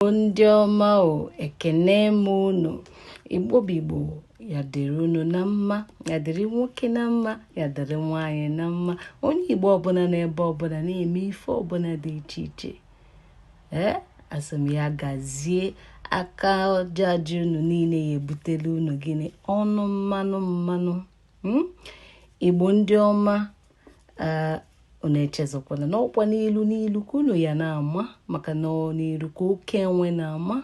Ndị ọma o, ekene m unu. Igbo bigbo ya dịrị unu na mma, ya dịrị nwoke na mma, ya dịrị nwaanyị na mma. Onye Igbo ọbụla n'ebe ọbụla na-eme ife ọbụla dị iche iche. Asị m ya gazie aka ọjọọ unu niile ya ebutela unu gịnị ọnụ mmanụ. Igbo ndị ọma, unu echezọkwana n'ọkwa n'ilu ka unu ya na-ama, maka na n'ilu ka oke enwe na-ama.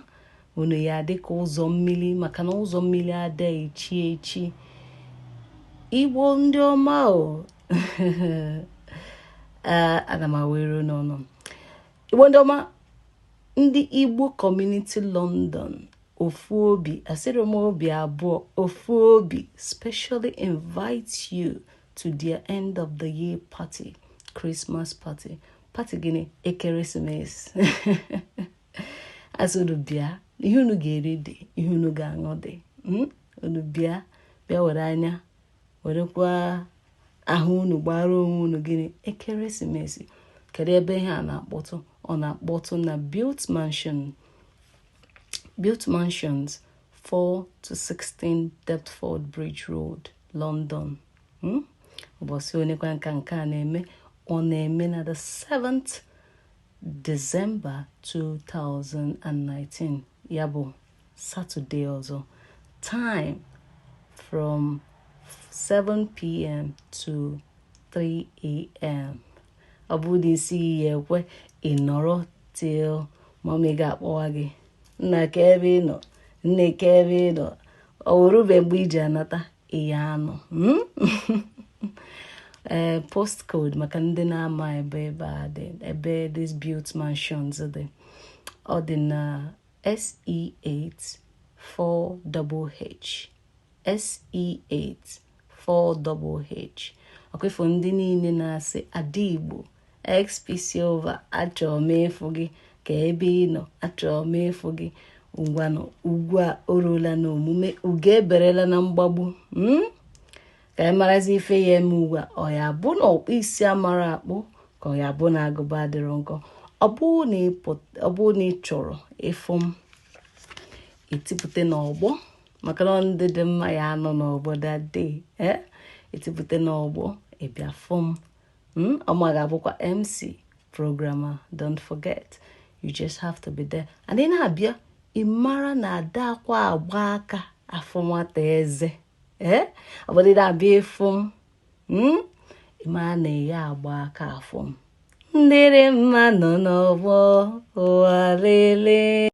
Unu ya dịka ụzọ mmiri, maka na ụzọ mmiri adịghị echi. Igbo ndị ọma o. Ana m awere n'ọnụ. Igbo ndị ọma, ndị Igbo Community London, ofu obi, asịrị m obi abụọ, ofu obi specially invites you to their end of the year party, Christmas party. Party gịnị? Ekeresimesi. Asị unu bịa, ihe unu ga-eri dị, ihe unu ga-aṅụ dị. Unu bịa were anya, werekwa ahụ unu gbara onwe unu gịnị? Ekeresimesi. Kedu ebe ihe a na-akpọtụ? Ọ na-akpọtụ na Built Mansions 4 to 16 Deptford Bridge Road, London. Ụbọchị onekwa nke a na-eme, ọ na-eme na the 7th December 2019. Ya bụ Saturday ọzọ. Time from 7 p.m. to 3 a.m. Ọ bụ dị isi ya ekwe ịnọrọ till mami ga-akpọwa gị. Nna ka ebe ị nọ, nne ka ebe ị nọ, ọ wụrụbe mgbe iji anata ihe anọ. Postcode maka ndị na-ama ebe a dị, ebe this Built Mansions dị. Ọ dị na SE8 4HH. SE8 4HH. Ọkwefu ndị niile na-asị Adigbo XP Silver, achọrọ m ịfụ gị ka ebe ị nọ, achọrọ m ịfụ gị. Ngwanụ, ugwu a oruola n'omume, ugo eberela na mgbagbu. Ka anyị marazi ife ya eme ugbu a. Ọ ya bụ na ọkpụ isi amara akpụ, ka ọ ya bụ na agụba adịrọ nkọ. Ọ bụ na ị chọrọ ịfụ m, etipụta n'ọgbọ, maka na ndị dị mma ya anọ n'obodo adị. Etipụta n'ọgbọ, ịbịa fụ m. Ọma ga-abụkwa MC, programmer. Don't forget, you just have to be there. And ị na-abịa, ị mara na ada akwa agba aka afọ nwata eze. Obodo na-abịa ịfụ m. Ị mara na ya agba aka afọ m. Ndịrị mma nọ n'ọgbọ ụwa lele.